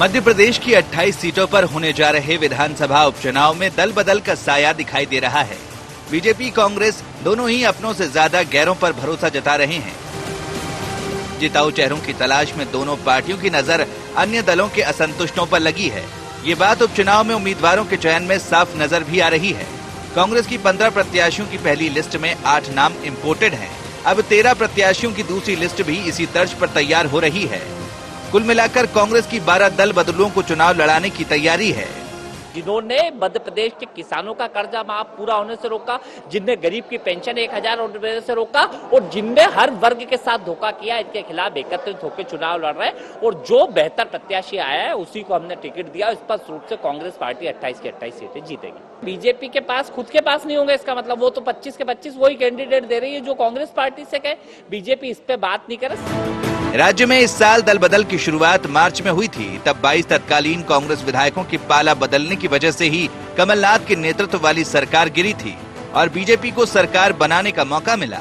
मध्य प्रदेश की 28 सीटों पर होने जा रहे विधानसभा उपचुनाव में दल बदल का साया दिखाई दे रहा है। बीजेपी कांग्रेस दोनों ही अपनों से ज्यादा गैरों पर भरोसा जता रहे हैं। जिताऊ चेहरों की तलाश में दोनों पार्टियों की नजर अन्य दलों के असंतुष्टों पर लगी है। ये बात उपचुनाव में उम्मीदवारों के चयन में साफ नजर भी आ रही है। कांग्रेस की 15 प्रत्याशियों की पहली लिस्ट में 8 नाम इम्पोर्टेड हैं। अब 13 प्रत्याशियों की दूसरी लिस्ट भी इसी तर्ज पर तैयार हो रही है। कुल मिलाकर कांग्रेस की 12 दल बदलुओं को चुनाव लड़ाने की तैयारी है, जिन्होंने मध्य प्रदेश के किसानों का कर्जा माफ पूरा होने से रोका, जिनने गरीब की पेंशन 1000 रुपए से रोका और जिनने हर वर्ग के साथ धोखा किया, इनके खिलाफ एकत्रित होकर चुनाव लड़ रहे हैं। और जो बेहतर प्रत्याशी आया है उसी को हमने टिकट दिया। स्पष्ट रूप से कांग्रेस पार्टी 28 की 28 सीटें जीतेगी। बीजेपी के पास खुद के पास नहीं होंगे, इसका मतलब वो तो 25 के 25 वही कैंडिडेट दे रही है जो कांग्रेस पार्टी से कहे। बीजेपी इस पे बात नहीं करे। राज्य में इस साल दल बदल की शुरुआत मार्च में हुई थी। तब 22 तत्कालीन कांग्रेस विधायकों की पाला बदलने की वजह से ही कमलनाथ के नेतृत्व वाली सरकार गिरी थी और बीजेपी को सरकार बनाने का मौका मिला।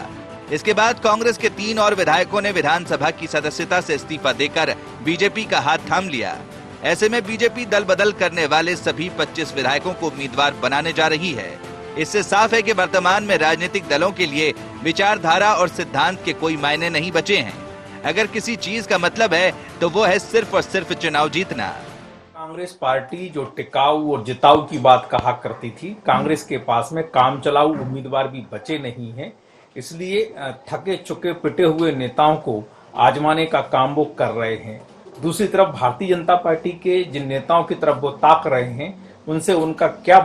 इसके बाद कांग्रेस के 3 और विधायकों ने विधानसभा की सदस्यता से इस्तीफा देकर बीजेपी का हाथ थाम लिया। ऐसे में बीजेपी दल बदल करने वाले सभी 25 विधायकों को उम्मीदवार बनाने जा रही है। इससे साफ है कि वर्तमान में राजनीतिक दलों के लिए विचारधारा और सिद्धांत के कोई मायने नहीं बचे हैं। अगर किसी चीज का मतलब है तो वो है सिर्फ और सिर्फ चुनाव जीतना। कांग्रेस पार्टी जो टिकाऊ और जिताऊ की बात कहा करती थी, कांग्रेस के पास में काम चलाऊ उम्मीदवार भी बचे नहीं हैं। इसलिए थके चुके पिटे हुए नेताओं को आजमाने का काम वो कर रहे हैं। दूसरी तरफ भारतीय जनता पार्टी के जिन नेताओं की तरफ वो ताक रहे हैं, उनसे उनका क्या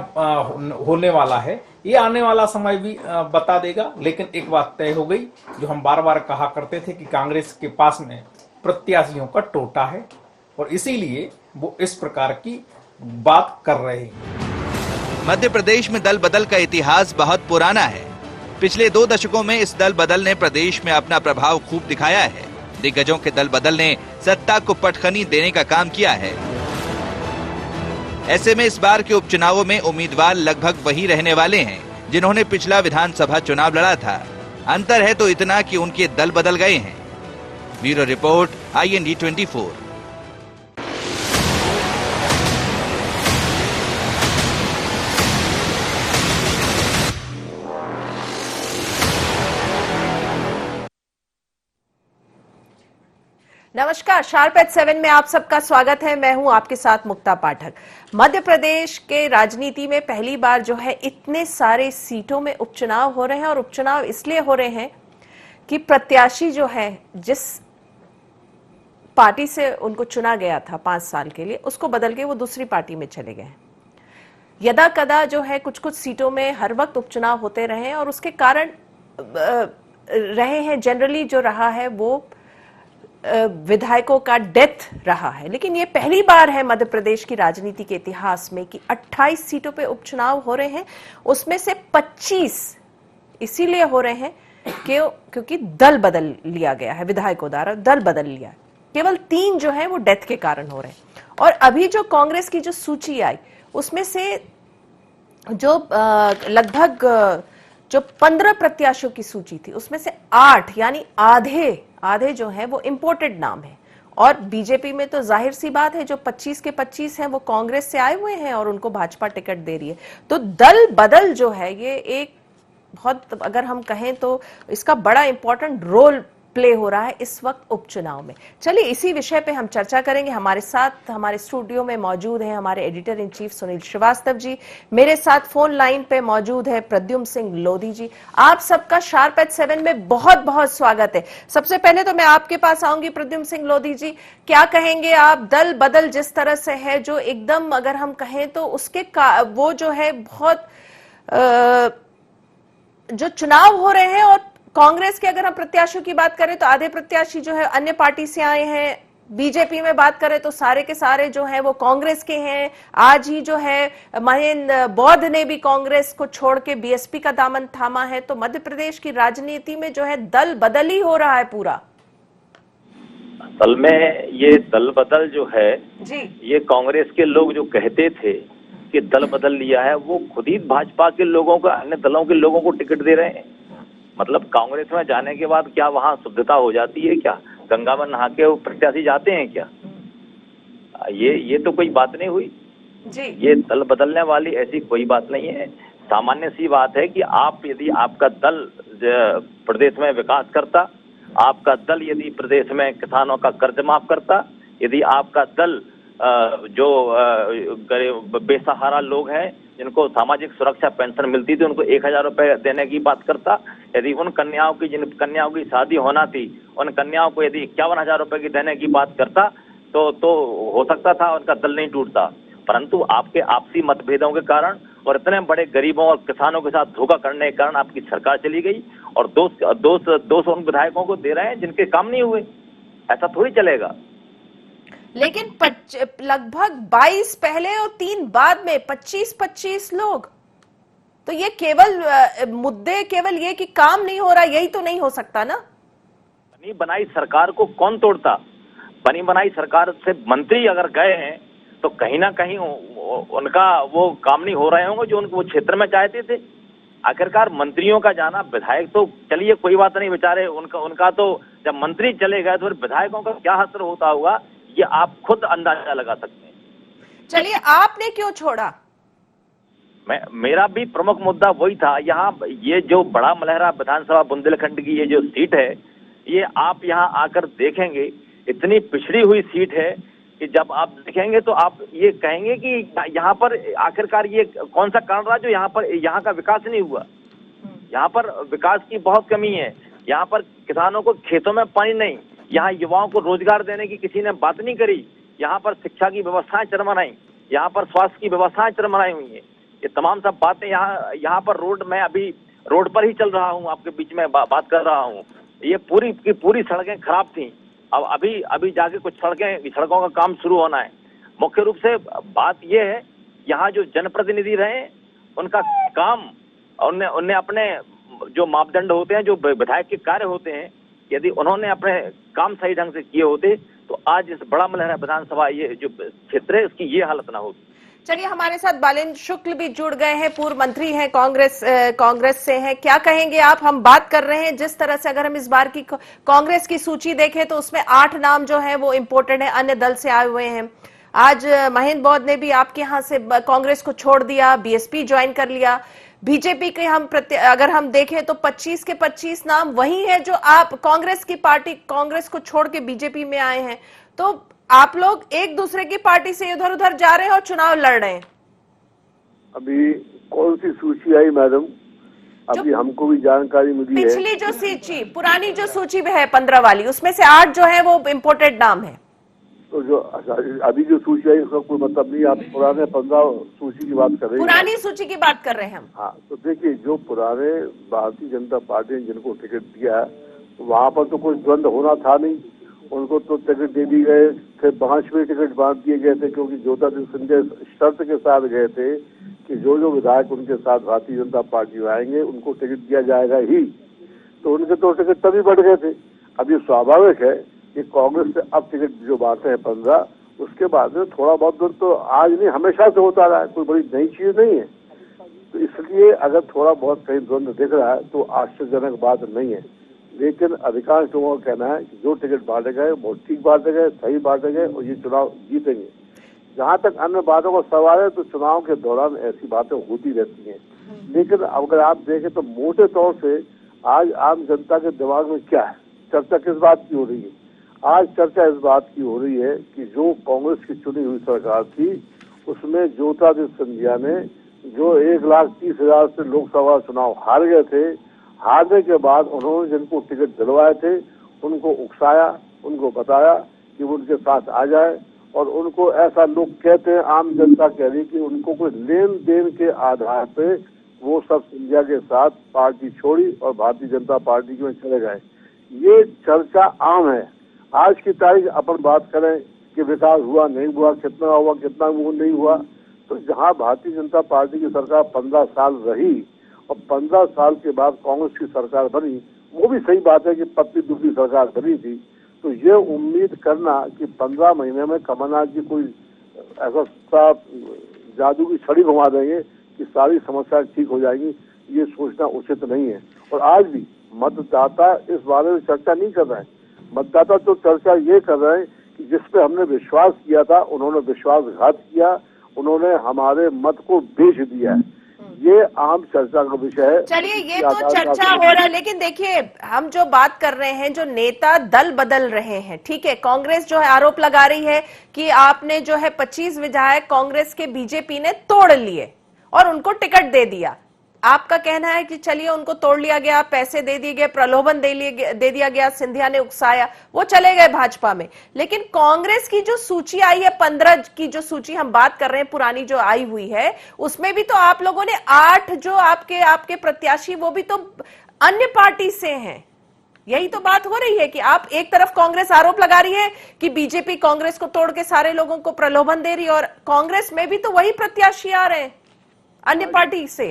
होने वाला है ये आने वाला समय भी बता देगा। लेकिन एक बात तय हो गई, जो हम बार बार कहा करते थे कि कांग्रेस के पास में प्रत्याशियों का टोटा है और इसीलिए वो इस प्रकार की बात कर रहे हैं। मध्य प्रदेश में दल बदल का इतिहास बहुत पुराना है। पिछले 2 दशकों में इस दल बदल ने प्रदेश में अपना प्रभाव खूब दिखाया है। दिग्गजों के दल बदल ने सत्ता को पटखनी देने का काम किया है। ऐसे में इस बार के उपचुनावों में उम्मीदवार लगभग वही रहने वाले हैं जिन्होंने पिछला विधानसभा चुनाव लड़ा था। अंतर है तो इतना कि उनके दल बदल गए हैं। Bureau report, IND 24। नमस्कार, शार्प एट 7 में आप सबका स्वागत है। मैं हूं आपके साथ मुक्ता पाठक। मध्य प्रदेश के राजनीति में पहली बार जो है इतने सारे सीटों में उपचुनाव हो रहे हैं और उपचुनाव इसलिए हो रहे हैं कि प्रत्याशी जो है जिस पार्टी से उनको चुना गया था 5 साल के लिए, उसको बदल के वो दूसरी पार्टी में चले गए। यदा कदा जो है कुछ कुछ सीटों में हर वक्त उपचुनाव होते रहे और उसके कारण रहे हैं, जनरली जो रहा है वो विधायकों का डेथ रहा है। लेकिन ये पहली बार है मध्य प्रदेश की राजनीति के इतिहास में कि 28 सीटों पे उपचुनाव हो रहे हैं। उसमें से 25 इसीलिए हो रहे हैं क्योंकि दल बदल लिया गया है, विधायकों द्वारा दल बदल लिया है। केवल 3 जो है वो डेथ के कारण हो रहे हैं। और अभी जो कांग्रेस की जो सूची आई उसमें से जो लगभग जो 15 प्रत्याशियों की सूची थी उसमें से 8 यानी आधे जो है वो इंपोर्टेड नाम है। और बीजेपी में तो जाहिर सी बात है जो 25 के 25 हैं वो कांग्रेस से आए हुए हैं और उनको भाजपा टिकट दे रही है। तो दल बदल जो है ये एक बहुत, अगर हम कहें तो इसका बड़ा इंपॉर्टेंट रोल प्ले हो रहा है इस वक्त उपचुनाव में। चलिए इसी विषय पे हम चर्चा करेंगे। हमारे साथ हमारे स्टूडियो में मौजूद हैं हमारे editor in chief Sunil Srivastava ji. मेरे साथ फोन लाइन पे मौजूद है प्रद्युम्न सिंह लोधी जी। आप सबका शार्प एट 7 में बहुत बहुत स्वागत है। सबसे पहले तो मैं आपके पास आऊंगी प्रद्युम्न सिंह लोधी जी, क्या कहेंगे आप? दल बदल जिस तरह से है, जो एकदम अगर हम कहें तो उसके वो जो है बहुत जो चुनाव हो रहे हैं और कांग्रेस के अगर हम प्रत्याशियों की बात करें तो आधे प्रत्याशी जो है अन्य पार्टी से आए हैं। बीजेपी में बात करें तो सारे के सारे जो हैं वो कांग्रेस के हैं। आज ही जो है महेंद्र बौद्ध ने भी कांग्रेस को छोड़ के बीएसपी का दामन थामा है। तो मध्य प्रदेश की राजनीति में जो है दल बदल ही हो रहा है पूरा। असल में ये दल बदल जो है जी, ये कांग्रेस के लोग जो कहते थे कि दल बदल लिया है, वो खुद ही भाजपा के लोगों को, अन्य दलों के लोगों को टिकट दे रहे हैं। मतलब कांग्रेस में जाने के बाद क्या वहाँ शुद्धता हो जाती है? क्या गंगा में नहा के वो प्रत्याशी जाते हैं क्या? ये तो कोई बात नहीं हुई जी। ये दल बदलने वाली ऐसी कोई बात नहीं है। सामान्य सी बात है कि आप यदि आपका दल प्रदेश में विकास करता, आपका दल यदि प्रदेश में किसानों का कर्ज माफ करता, यदि आपका दल जो बेसहारा लोग हैं जिनको सामाजिक सुरक्षा पेंशन मिलती थी उनको 1000 रुपए देने की बात करता, यदि उन कन्याओं की जिन कन्याओं की शादी होना थी उन कन्याओं को यदि 51,000 रुपए की देने की बात करता तो हो सकता था उनका दल नहीं टूटता। परंतु आपके आपसी मतभेदों के कारण और इतने बड़े गरीबों और किसानों के साथ धोखा करने के कारण आपकी सरकार चली गई और दोष उन विधायकों को दे रहे हैं जिनके काम नहीं हुए। ऐसा थोड़ी चलेगा। लेकिन लगभग 22 पहले और 3 बाद में 25-25 लोग, तो ये केवल मुद्दे केवल ये कि काम नहीं हो रहा, यही तो नहीं हो सकता ना। बनी बनाई सरकार को कौन तोड़ता? बनी बनाई सरकार से मंत्री अगर गए हैं तो कहीं ना कहीं उनका वो काम नहीं हो रहे होंगे जो उनको वो क्षेत्र में चाहते थे। आखिरकार मंत्रियों का जाना, विधायक तो चलिए कोई बात नहीं, बेचारे उनका तो जब मंत्री चले गए तो फिर विधायकों का क्या असर होता होगा ये आप खुद अंदाजा लगा सकते हैं। चलिए, आपने क्यों छोड़ा? मेरा भी प्रमुख मुद्दा वही था। यहाँ ये जो बड़ा मलहरा विधानसभा बुंदेलखंड की ये जो सीट है, ये आप यहाँ आकर देखेंगे इतनी पिछड़ी हुई सीट है कि जब आप देखेंगे तो आप ये कहेंगे कि यहाँ पर आखिरकार ये कौन सा कारण रहा जो यहाँ का विकास नहीं हुआ। यहाँ पर विकास की बहुत कमी है। यहाँ पर किसानों को खेतों में पानी नहीं, यहाँ युवाओं को रोजगार देने की किसी ने बात नहीं करी। यहाँ पर शिक्षा की व्यवस्थाएं चरमराई, यहाँ पर स्वास्थ्य की व्यवस्थाएं चरमराई हुई है। ये तमाम सब बातें यहाँ पर मैं अभी रोड पर ही चल रहा हूँ, आपके बीच में बात कर रहा हूँ। ये पूरी की पूरी सड़कें खराब थी। अब अभी जाके कुछ सड़कों का काम शुरू होना है। मुख्य रूप से बात ये है, यहाँ जो जनप्रतिनिधि रहे उनका काम, उनने अपने जो मापदंड होते हैं, जो विधायक के कार्य होते हैं, यदि उन्होंने अपने काम सही ढंग से किए होते तो आज इस बड़ा मलहरा विधानसभा ये जो क्षेत्र है उसकी ये हालत ना होती। चलिए, हमारे साथ बालेंद्र शुक्ल भी जुड़ गए हैं, पूर्व मंत्री हैं, कांग्रेस से हैं। क्या कहेंगे आप? हम बात कर रहे हैं जिस तरह से, अगर हम इस बार की कांग्रेस की सूची देखें तो उसमें 8 नाम जो है वो इम्पोर्टेड है, अन्य दल से आए हुए हैं। आज महेंद्र बौद्ध ने भी आपके यहाँ से कांग्रेस को छोड़ दिया, बीएसपी ज्वाइन कर लिया। बीजेपी के अगर हम देखें तो 25 के 25 नाम वही है जो आप कांग्रेस को छोड़ के बीजेपी में आए हैं। तो आप लोग एक दूसरे की पार्टी से इधर उधर जा रहे हैं और चुनाव लड़ रहे हैं। अभी कौन सी सूची आई मैडम? अभी हमको भी जानकारी मिली है। पिछली जो सूची, पुरानी जो सूची में है 15 वाली, उसमें से 8 जो है वो इम्पोर्टेड नाम है। तो जो अभी जो सूची आई उसका कोई मतलब नहीं। आप पुराने 15 सूची की बात कर रहे हैं? पुरानी सूची की बात कर रहे हैं हम। हाँ, तो देखिए, जो पुराने भारतीय जनता पार्टी ने जिनको टिकट दिया वहाँ पर तो कोई द्वंद्व होना था नहीं। उनको तो टिकट दे दी गए थे, 5वें टिकट बांट दिए गए थे, क्योंकि ज्योतिरादित्य सिंधिया शर्त के साथ गए थे कि जो विधायक उनके साथ भारतीय जनता पार्टी में आएंगे उनको टिकट दिया जाएगा ही। तो उनके तो टिकट तभी बढ़ गए थे। अब ये स्वाभाविक है कि कांग्रेस से अब टिकट जो बांटे हैं 15, उसके बाद में थोड़ा बहुत तो आज नहीं हमेशा से होता रहा है, कोई बड़ी नई चीज नहीं है। तो इसलिए अगर थोड़ा बहुत कहीं द्वंद्व दिख रहा है तो आश्चर्यजनक बात नहीं है। लेकिन अधिकांश लोगों का कहना है कि जो टिकट बांटे गए बहुत ठीक बांटे गए, सही बांटे गए और ये चुनाव जीतेंगे। जहाँ तक अन्य बातों का सवाल है तो चुनाव के दौरान ऐसी बातें होती रहती हैं। लेकिन अगर आप देखें तो मोटे तौर से आज आम जनता के दिमाग में क्या है, चर्चा किस बात की हो रही है? आज चर्चा इस बात की हो रही है कि जो कांग्रेस की चुनी हुई सरकार थी उसमें ज्योतिरादित्य सिंधिया ने जो 1,30,000 से लोकसभा चुनाव हार गए थे, हारने के बाद उन्होंने जिनको टिकट दिलवाए थे उनको उकसाया, उनको बताया कि वो उनके साथ आ जाए। और उनको ऐसा लोग कहते हैं, आम जनता कह रही कि उनको कोई लेन देन के आधार पे वो सब सिंधिया के साथ पार्टी छोड़ी और भारतीय जनता पार्टी में चले गए। ये चर्चा आम है। आज की तारीख अपन बात करें कि विकास हुआ नहीं हुआ, कितना हुआ कितना वो नहीं हुआ, तो जहाँ भारतीय जनता पार्टी की सरकार 15 साल रही और 15 साल के बाद कांग्रेस की सरकार बनी, वो भी सही बात है कि पतली दुबली सरकार बनी थी। तो ये उम्मीद करना कि 15 महीने में कमलनाथ जी कोई ऐसा जादू की छड़ी घुमा देंगे कि सारी समस्याएं ठीक हो जाएंगी, ये सोचना उचित नहीं है। और आज भी मतदाता इस बारे में चर्चा नहीं कर रहे हैं। मतदाता तो चर्चा ये कर रहे हैं कि जिस पे हमने विश्वास किया था उन्होंने विश्वासघात किया, उन्होंने हमारे मत को बेच दिया है। ये आम चर्चा का विषय है। चलिए, ये तो चर्चा हो रहा है, लेकिन देखिए हम जो बात कर रहे हैं, जो नेता दल बदल रहे हैं, ठीक है, कांग्रेस जो है आरोप लगा रही है कि आपने जो है 25 विधायक कांग्रेस के बीजेपी ने तोड़ लिए और उनको टिकट दे दिया। आपका कहना है कि चलिए उनको तोड़ लिया गया, पैसे दे दिए गए, प्रलोभन दे दिया गया, सिंधिया ने उकसाया, वो चले गए भाजपा में। लेकिन कांग्रेस की जो सूची आई है, 15 की जो सूची हम बात कर रहे हैं, पुरानी जो आई हुई है, उसमें भी तो आप लोगों ने 8 जो आपके प्रत्याशी, वो भी तो अन्य पार्टी से हैं। यही तो बात हो रही है कि आप एक तरफ कांग्रेस आरोप लगा रही है कि बीजेपी कांग्रेस को तोड़ के सारे लोगों को प्रलोभन दे रही है, और कांग्रेस में भी तो वही प्रत्याशी आ रहे हैं अन्य पार्टी से।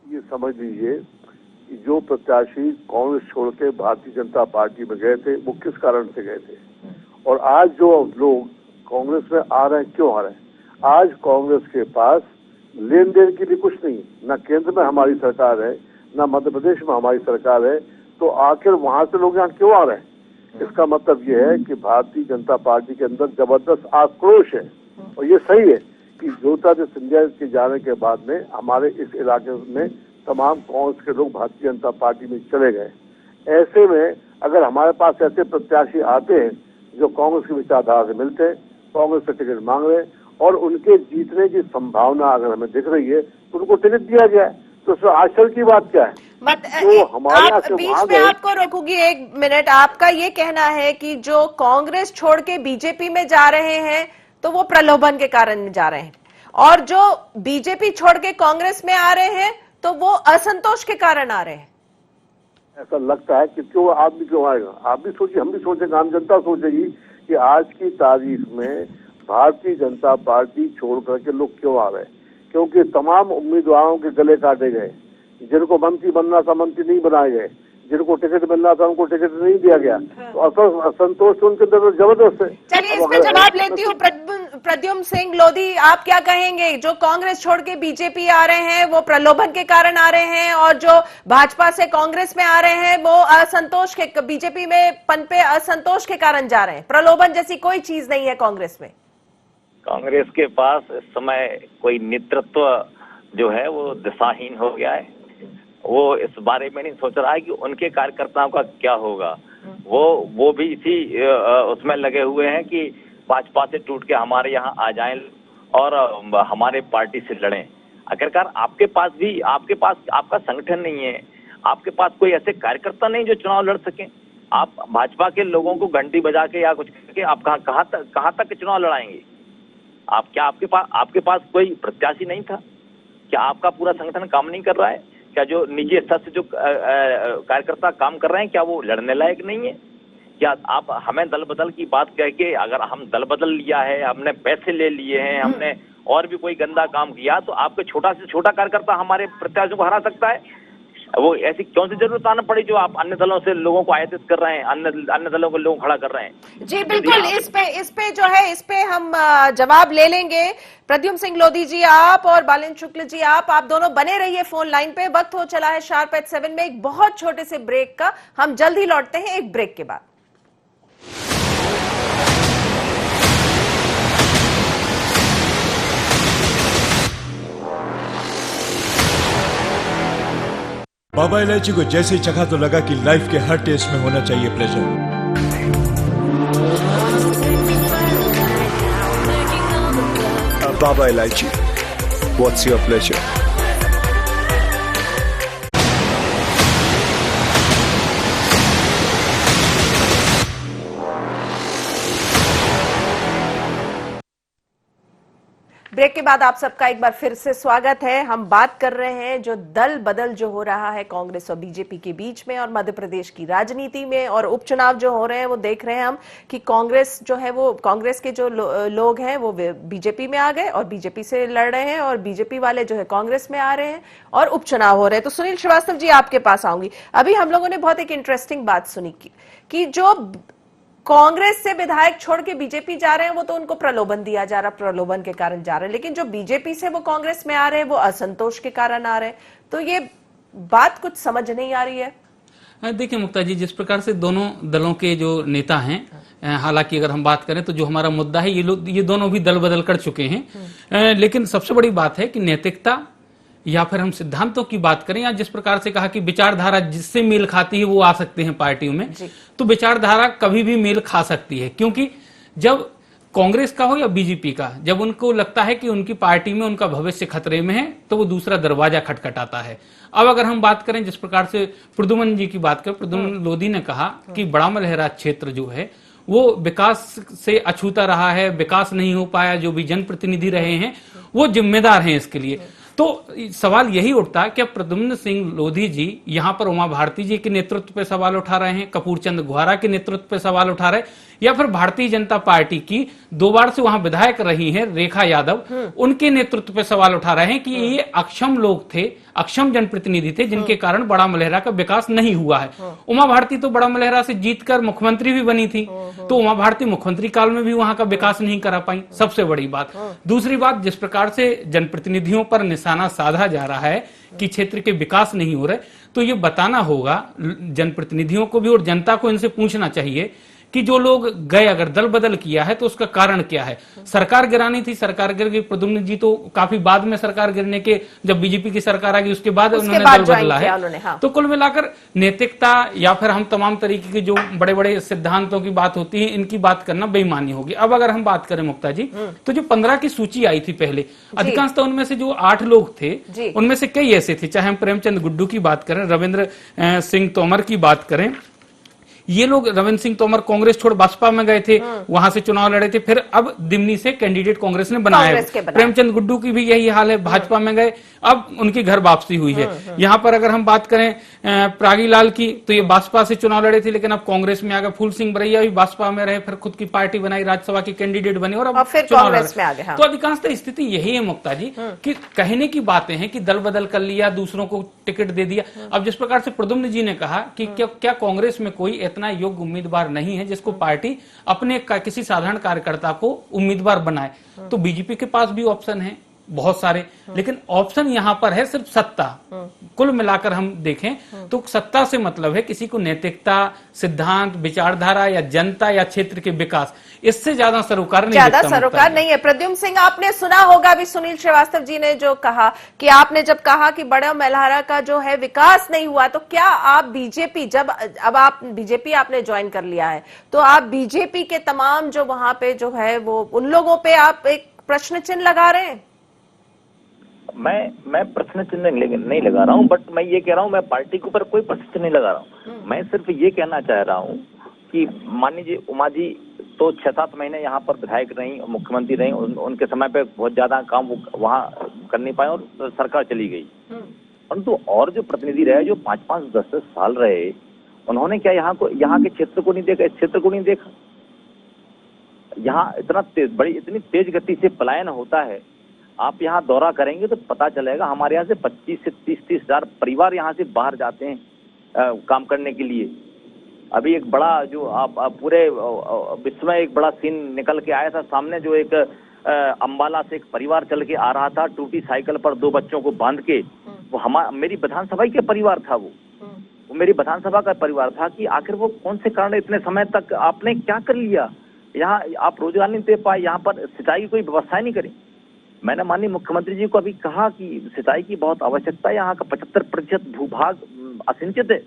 ये समझ लीजिए कि जो प्रत्याशी कांग्रेस छोड़ के भारतीय जनता पार्टी में गए थे, वो किस कारण से गए थे, और आज जो लोग कांग्रेस में आ रहे हैं, क्यों आ रहे हैं? आज कांग्रेस के पास लेन देन के लिए कुछ नहीं, ना केंद्र में हमारी सरकार है, ना मध्य प्रदेश में हमारी सरकार है, तो आखिर वहां से लोग यहाँ क्यों आ रहे हैं? इसका मतलब ये है कि भारतीय जनता पार्टी के अंदर जबरदस्त आक्रोश है, और ये सही है कि ज्योतिरादित्य सिंधिया के जाने के बाद में हमारे इस इलाके में तमाम कांग्रेस के लोग भारतीय जनता पार्टी में चले गए। ऐसे में अगर हमारे पास ऐसे प्रत्याशी आते हैं जो कांग्रेस की विचारधारा से मिलते हैं, कांग्रेस से टिकट मांग रहे हैं, और उनके जीतने की संभावना अगर हमें दिख रही है, तो उनको टिकट दिया गया है, तो उसमें आश्चर्य की बात क्या है? बीच में आपको रोकूंगी 1 मिनट। आपका ये कहना है कि जो कांग्रेस छोड़ के बीजेपी में जा रहे हैं तो वो प्रलोभन के कारण जा रहे हैं, और जो बीजेपी छोड़ के कांग्रेस में आ रहे हैं तो वो असंतोष के कारण आ रहे हैं। ऐसा लगता है कि क्यों आदमी क्यों आएगा? आप भी सोचिए, हम भी सोचेंगे, आम जनता सोचेगी कि आज की तारीख में भारतीय जनता पार्टी छोड़ करके लोग क्यों आ रहे हैं? क्योंकि तमाम उम्मीदवारों के गले काटे गए, जिनको मंत्री बनना था मंत्री नहीं बनाए गए, जिनको टिकट मिलना था उनको टिकट नहीं दिया गया, तो असंतोष उनके अंदर जबरदस्त है। चलिए, इस पे जवाब लेती हूँ। प्रद्युम्न सिंह लोधी, आप क्या कहेंगे? जो कांग्रेस छोड़ के बीजेपी आ रहे हैं वो प्रलोभन के कारण आ रहे हैं, और जो भाजपा से कांग्रेस में आ रहे हैं वो असंतोष के, बीजेपी में पनपे असंतोष के कारण जा रहे हैं। प्रलोभन जैसी कोई चीज नहीं है कांग्रेस में। कांग्रेस के पास इस समय कोई नेतृत्व जो है वो दिशाहीन हो गया है। वो इस बारे में नहीं सोच रहा है कि उनके कार्यकर्ताओं का क्या होगा। वो भी इसी उसमें लगे हुए हैं कि भाजपा से टूट के हमारे यहाँ आ जाएं और हमारे पार्टी से लड़ें। आखिरकार आपके पास आपका संगठन नहीं है, आपके पास कोई ऐसे कार्यकर्ता नहीं जो चुनाव लड़ सकें। आप भाजपा के लोगों को घंटी बजा के या कुछ करके आप कहाँ तक चुनाव लड़ाएंगे? आपके पास कोई प्रत्याशी नहीं था? क्या आपका पूरा संगठन काम नहीं कर रहा है? क्या जो निजी स्तर से जो कार्यकर्ता काम कर रहे हैं, क्या वो लड़ने लायक नहीं है? क्या आप हमें दल बदल की बात कह के, अगर हम दल बदल लिया है, हमने पैसे ले लिए हैं, हमने और भी कोई गंदा काम किया, तो आपके छोटा से छोटा कार्यकर्ता हमारे प्रत्याशियों को हरा सकता है? वो ऐसी कौन सी जरूरत आना पड़ी जो आप अन्य दलों से लोगों को आयातित कर रहे हैं, अन्य दलों को लोग खड़ा कर रहे हैं? जी बिल्कुल, इस पे जो है, इस पे हम जवाब ले लेंगे। प्रद्युम्न सिंह लोधी जी आप और बालेन्द्र शुक्ल जी आप दोनों बने रहिए फोन लाइन पे। वक्त हो चला है शार्प एट 7 में एक बहुत छोटे से ब्रेक का। हम जल्द ही लौटते हैं एक ब्रेक के बाद। बाबा इलायची को जैसे ही चखा तो लगा कि लाइफ के हर टेस्ट में होना चाहिए प्लेजर। बाबा इलायची, व्हाट्स योर प्लेजर? ब्रेक के बाद आप सबका एक बार फिर से स्वागत है। हम बात कर रहे हैं जो दल बदल जो हो रहा है कांग्रेस और बीजेपी के बीच में, और मध्य प्रदेश की राजनीति में, और उपचुनाव जो हो रहे हैं वो देख रहे हैं हम कि कांग्रेस जो है वो, कांग्रेस के जो लोग हैं वो बीजेपी में आ गए और बीजेपी से लड़ रहे हैं, और बीजेपी वाले जो है कांग्रेस में आ रहे हैं और उपचुनाव हो रहे हैं। तो सुनील श्रीवास्तव जी आपके पास आऊंगी। अभी हम लोगों ने बहुत एक इंटरेस्टिंग बात सुनी कि जो कांग्रेस से विधायक छोड़ के बीजेपी जा रहे हैं वो तो उनको प्रलोभन दिया जा रहा, प्रलोभन के कारण जा रहे हैं, लेकिन जो बीजेपी से वो कांग्रेस में आ रहे हैं वो असंतोष के कारण आ रहे हैं। तो ये बात कुछ समझ नहीं आ रही है। देखिए मुक्ता जी, जिस प्रकार से दोनों दलों के जो नेता हैं हालांकि अगर हम बात करें तो जो हमारा मुद्दा है, ये दोनों भी दल बदल कर चुके हैं। लेकिन सबसे बड़ी बात है कि नैतिकता या फिर हम सिद्धांतों की बात करें, या जिस प्रकार से कहा कि विचारधारा जिससे मेल खाती है वो आ सकते हैं पार्टियों में, तो विचारधारा कभी भी मेल खा सकती है। क्योंकि जब कांग्रेस का हो या बीजेपी का, जब उनको लगता है कि उनकी पार्टी में उनका भविष्य खतरे में है, तो वो दूसरा दरवाजा खटखटाता है। अब अगर हम बात करें जिस प्रकार से प्रद्युम्न जी की बात करें, प्रद्युम्न लोधी ने कहा कि बड़ा मलहरा क्षेत्र जो है वो विकास से अछूता रहा है, विकास नहीं हो पाया, जो भी जनप्रतिनिधि रहे हैं वो जिम्मेदार हैं इसके लिए। तो सवाल यही उठता है कि अब प्रद्युम्न सिंह लोधी जी यहाँ पर उमा भारती जी के नेतृत्व पे सवाल उठा रहे हैं, कपूर चंद गुहारा के नेतृत्व पे सवाल उठा रहे हैं, या फिर भारतीय जनता पार्टी की 2 बार से वहां विधायक रही हैं रेखा यादव, उनके नेतृत्व पे सवाल उठा रहे हैं कि ये अक्षम लोग थे, अक्षम जनप्रतिनिधि थे, जिनके कारण बड़ा मलहरा का विकास नहीं हुआ है। उमा भारती तो बड़ा मलहरा से जीतकर मुख्यमंत्री भी बनी थी, तो उमा भारती मुख्यमंत्री काल में भी वहां का विकास नहीं करा पाई, सबसे बड़ी बात। दूसरी बात, जिस प्रकार से जनप्रतिनिधियों पर निशाना साधा जा रहा है कि क्षेत्र के विकास नहीं हो रहे, तो ये बताना होगा जनप्रतिनिधियों को भी और जनता को, इनसे पूछना चाहिए कि जो लोग गए, अगर दल बदल किया है तो उसका कारण क्या है। सरकार गिरानी थी, सरकार गिर गई, प्रद्युम्न जी तो काफी बाद में सरकार गिरने के, जब बीजेपी की सरकार आ गई उसके बाद उन्होंने दल बदला है। हाँ। तो कुल मिलाकर नैतिकता या फिर हम तमाम तरीके के जो बड़े बड़े सिद्धांतों की बात होती है, इनकी बात करना बेईमानी होगी। अब अगर हम बात करें मुक्ता जी, तो जो 15 की सूची आई थी पहले, अधिकांशतः उनमें से जो 8 लोग थे, उनमें से कई ऐसे थे, चाहे हम प्रेमचंद गुड्डू की बात करें, रविंद्र सिंह तोमर की बात करें, ये लोग, रविंद्र सिंह तोमर कांग्रेस छोड़ बसपा में गए थे, वहां से चुनाव लड़े थे, फिर अब दिमनी से कैंडिडेट कांग्रेस ने बनाया है। प्रेमचंद गुड्डू की भी यही हाल है, भाजपा में गए, अब उनकी घर वापसी हुई है। यहाँ पर अगर हम बात करें प्रागीलाल की, तो ये बसपा से चुनाव लड़े थे लेकिन अब कांग्रेस में आ गए। फूल सिंह बरैया भी बसपा में रहे, फिर खुद की पार्टी बनाई, राज्यसभा के कैंडिडेट बने और अब फिर कांग्रेस में आ गए। तो अधिकांशतः स्थिति यही है मुक्ता जी, कि कहने की बातें हैं कि दल बदल कर लिया, दूसरों को टिकट दे दिया। अब जिस प्रकार से प्रद्युम्न जी ने कहा कि क्या कांग्रेस में कोई इतना योग्य उम्मीदवार नहीं है जिसको पार्टी अपने किसी साधारण कार्यकर्ता को उम्मीदवार बनाए, तो बीजेपी के पास भी ऑप्शन है बहुत सारे, लेकिन ऑप्शन यहां पर है सिर्फ सत्ता। कुल मिलाकर हम देखें तो सत्ता से मतलब है किसी को नैतिकता, सिद्धांत, विचारधारा या जनता या क्षेत्र के विकास, इससे ज्यादा सरोकार नहीं है। प्रद्युम्न सिंह, आपने सुना होगा अभी सुनील श्रीवास्तव जी ने जो कहा कि आपने जब कहा कि बड़ा मलहरा का जो है विकास नहीं हुआ, तो क्या आप बीजेपी, जब अब आप बीजेपी आपने ज्वाइन कर लिया है, तो आप बीजेपी के तमाम जो वहां पे जो है वो उन लोगों पे आप एक प्रश्न चिन्ह लगा रहे हैं? मैं प्रश्न चिन्ह नहीं लगा रहा हूँ, बट मैं ये कह रहा हूँ, मैं पार्टी के ऊपर कोई प्रश्न चिन्ह नहीं लगा रहा हूँ। मैं सिर्फ ये कहना चाह रहा हूँ कि मान लीजिए उमा जी तो 6-7 महीने यहाँ पर विधायक रही, मुख्यमंत्री रही, उनके समय पे बहुत ज्यादा काम वहाँ कर नहीं पाए और सरकार चली गई। परंतु और जो प्रतिनिधि रहे, जो 5-5, 10-10 साल रहे, उन्होंने क्या यहाँ के क्षेत्र को नहीं देखा, इस क्षेत्र को नहीं देखा। यहाँ इतनी तेज गति से पलायन होता है। आप यहाँ दौरा करेंगे तो पता चलेगा, हमारे यहाँ से 25 से 30 हजार परिवार यहाँ से बाहर जाते हैं काम करने के लिए। अभी एक बड़ा जो आप पूरे विश्व में एक बड़ा सीन निकल के आया था सामने, जो एक अंबाला से एक परिवार चल के आ रहा था टूटी साइकिल पर 2 बच्चों को बांध के। वो मेरी विधानसभा के परिवार था, वो मेरी विधानसभा का परिवार था कि आखिर वो कौन से कारण इतने समय तक आपने क्या कर लिया, यहाँ आप रोजगार नहीं दे पाए, यहाँ पर सिंचाई की कोई व्यवस्था नहीं करी। मैंने माननीय मुख्यमंत्री जी को अभी कहा कि सिंचाई की बहुत आवश्यकता है, यहाँ का 75% भूभाग असिंचित है,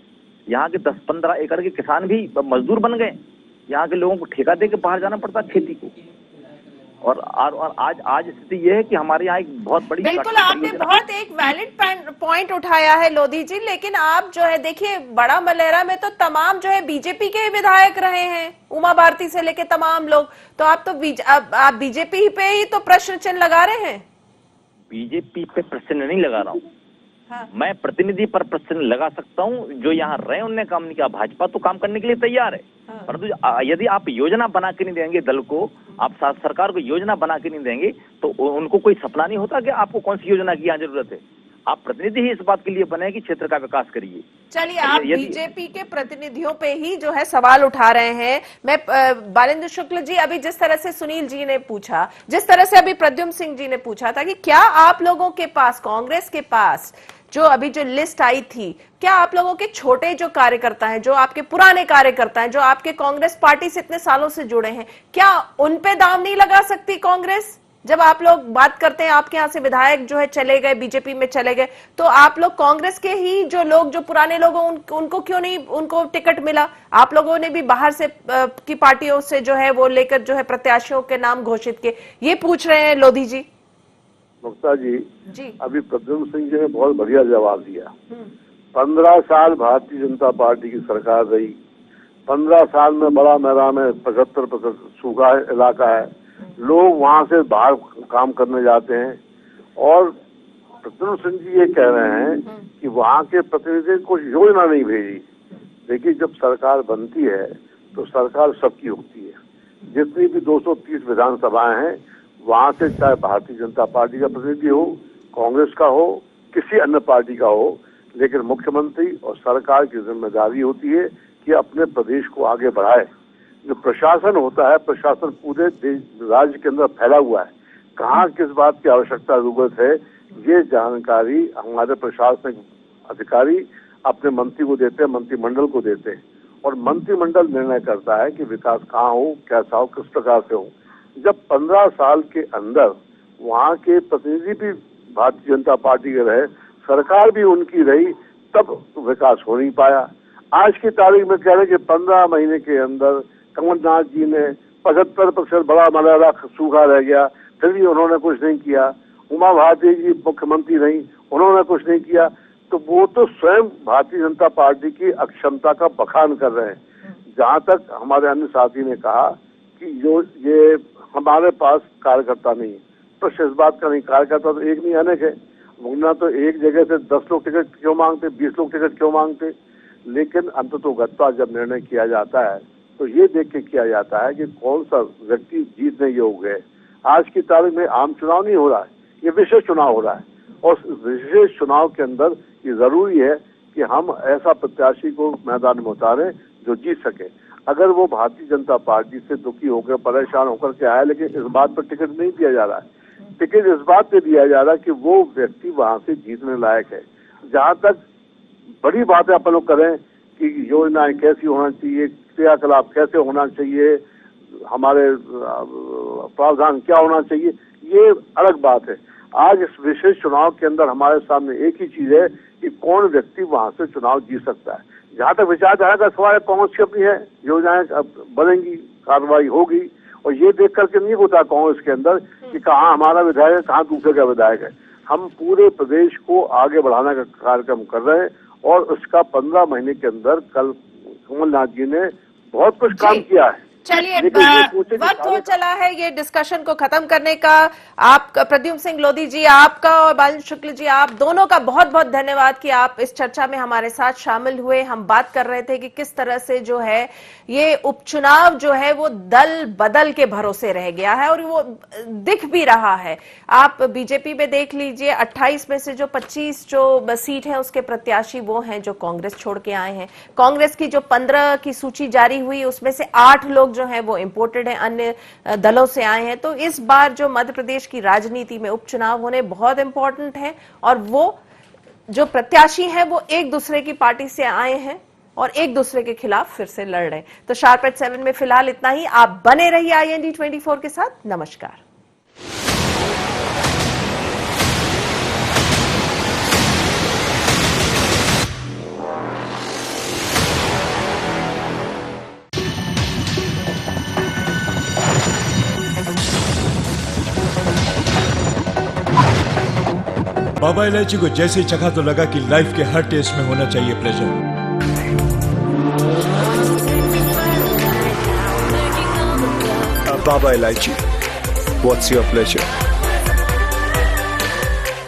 यहाँ के 10-15 एकड़ के किसान भी मजदूर बन गए, यहाँ के लोगों को ठेका दे के बाहर जाना पड़ता खेती को। और आज स्थिति यह है कि हमारे यहाँ एक बहुत बड़ी, बिल्कुल आपने बहुत एक वैलिड पॉइंट उठाया है लोधी जी, लेकिन आप जो है देखिए बड़ा मलहरा में तो तमाम जो है बीजेपी के विधायक रहे हैं, उमा भारती से लेके तमाम लोग, तो आप तो आप बीजेपी पे ही तो प्रश्न चिन्ह लगा रहे हैं। बीजेपी पे प्रश्न नहीं लगा रहा हूँ। हाँ। मैं प्रतिनिधि पर प्रश्न लगा सकता हूँ, जो यहाँ रहे उनने काम नहीं किया। भाजपा तो काम करने के लिए तैयार है, हाँ। परंतु यदि आप योजना बना के नहीं देंगे दल को, आप सरकार को योजना बना के नहीं देंगे, तो उनको कोई सपना नहीं होता कि आपको कौन सी योजना की यहाँ जरूरत है। आप प्रतिनिधि ही इस बात के लिए बने कि क्षेत्र का विकास करिए। चलिए, आप बीजेपी के प्रतिनिधियों पे ही जो है सवाल उठा रहे हैं। मैं बालेंद्र शुक्ल जी, अभी जिस तरह से सुनील जी ने पूछा, जिस तरह से अभी प्रद्युम्न सिंह जी ने पूछा था कि क्या आप लोगों के पास, कांग्रेस के पास जो अभी जो लिस्ट आई थी, क्या आप लोगों के छोटे जो कार्यकर्ता हैं, जो आपके पुराने कार्यकर्ता हैं, जो आपके कांग्रेस पार्टी से इतने सालों से जुड़े हैं, क्या उन पे दाम नहीं लगा सकती कांग्रेस? जब आप लोग बात करते हैं, आपके यहाँ से विधायक जो है चले गए, बीजेपी में चले गए, तो आप लोग कांग्रेस के ही जो लोग, जो पुराने लोग उनको क्यों नहीं उनको टिकट मिला? आप लोगों ने भी बाहर से की पार्टियों से जो है वो लेकर जो है प्रत्याशियों के नाम घोषित किए। ये पूछ रहे हैं लोधी जी। मुक्ता जी, अभी प्रद्युम्न सिंह जी ने बहुत बढ़िया जवाब दिया। 15 साल भारतीय जनता पार्टी की सरकार रही, 15 साल में बड़ा मैदान में 75% सूखा इलाका है, लोग वहां से बाहर काम करने जाते हैं। और प्रद्युम्न सिंह जी ये कह रहे हैं कि वहां के प्रतिनिधि को योजना नहीं भेजी। देखिए, जब सरकार बनती है तो सरकार सबकी होती है। जितनी भी 230 विधानसभाएं हैं, वहां से चाहे भारतीय जनता पार्टी का प्रतिनिधि हो, कांग्रेस का हो, किसी अन्य पार्टी का हो, लेकिन मुख्यमंत्री और सरकार की जिम्मेदारी होती है कि अपने प्रदेश को आगे बढ़ाए। जो प्रशासन होता है, प्रशासन पूरे राज्य के अंदर फैला हुआ है। कहाँ किस बात की आवश्यकता जरूरत है, ये जानकारी हमारे प्रशासनिक अधिकारी अपने मंत्री को देते हैं, मंत्रिमंडल को देते हैं, और मंत्रिमंडल निर्णय करता है कि विकास कहाँ हो, कैसा हो, किस प्रकार से हो। जब 15 साल के अंदर वहाँ के प्रतिनिधि भी भारतीय जनता पार्टी के रहे, सरकार भी उनकी रही, तब विकास हो नहीं पाया। आज की तारीख में कह रहे कि 15 महीने के अंदर कमलनाथ जी ने 75% बड़ा मलयाला सूखा रह गया, फिर भी उन्होंने कुछ नहीं किया। उमा भारती जी मुख्यमंत्री रही, उन्होंने कुछ नहीं किया। तो वो तो स्वयं भारतीय जनता पार्टी की अक्षमता का बखान कर रहे हैं। जहाँ तक हमारे अन्य साथी ने कहा कि जो ये हमारे पास कार्यकर्ता नहीं है, तो इस बात का नहीं, कार्यकर्ता तो एक नहीं अनेक है। वरना तो एक जगह से 10 लोग टिकट क्यों मांगते, 20 लोग टिकट क्यों मांगते। लेकिन अंततोगत्वा जब निर्णय किया जाता है तो ये देख के किया जाता है कि कौन सा व्यक्ति जीतने योग्य है। आज की तारीख में आम चुनाव नहीं हो रहा है, ये विशेष चुनाव हो रहा है, और विशेष चुनाव के अंदर ये जरूरी है कि हम ऐसा प्रत्याशी को मैदान में उतारें जो जीत सके। अगर वो भारतीय जनता पार्टी से दुखी होकर, परेशान होकर के आया, लेकिन इस बात पर टिकट नहीं दिया जा रहा है, टिकट इस बात पे दिया जा रहा है कि वो व्यक्ति वहां से जीतने लायक है। जहां तक बड़ी बातें अपन लोग करें कि योजनाएं कैसी होना चाहिए, क्रियाकलाप कैसे होना चाहिए, हमारे प्रावधान क्या होना चाहिए, ये अलग बात है। आज इस विशेष चुनाव के अंदर हमारे सामने एक ही चीज है कि कौन व्यक्ति वहां से चुनाव जीत सकता है। जहां तक विचारधारा का सवाल है, कांग्रेस की अपनी है, योजनाएं बनेंगी, कार्रवाई होगी, और ये देख करके नहीं होता कांग्रेस के अंदर कि कहाँ हमारा विधायक है, कहाँ दूसरे का विधायक है। हम पूरे प्रदेश को आगे बढ़ाने का कार्यक्रम कर रहे हैं, और उसका 15 महीने के अंदर कल कमलनाथ जी ने बहुत कुछ काम किया है। चलिए, वक्त हो चला है ये डिस्कशन को खत्म करने का। आप प्रद्युम्न सिंह लोधी जी, आपका और बालेंद्र शुक्ल जी, आप दोनों का बहुत बहुत धन्यवाद कि आप इस चर्चा में हमारे साथ शामिल हुए। हम बात कर रहे थे कि किस तरह से जो है ये उपचुनाव जो है वो दल बदल के भरोसे रह गया है, और वो दिख भी रहा है। आप बीजेपी में देख लीजिए, 28 में से जो 25 जो सीट है उसके प्रत्याशी वो हैं जो कांग्रेस छोड़ के आए हैं। कांग्रेस की जो 15 की सूची जारी हुई उसमें से 8 लोग जो है वो इंपोर्टेड हैं, अन्य दलों से आए हैं। तो इस बार जो मध्य प्रदेश की राजनीति में उपचुनाव होने बहुत इंपॉर्टेंट है, और वो जो प्रत्याशी हैं वो एक दूसरे की पार्टी से आए हैं और एक दूसरे के खिलाफ फिर से लड़ रहे हैं। तो शार्प एट 7 में फिलहाल इतना ही। आप बने रहिए IND 24 के साथ। नमस्कार। बाबा इलायची को जैसे चखा तो लगा कि लाइफ के हर टेस्ट में होना चाहिए pleasure. Baba Ilaichi, what's your pleasure?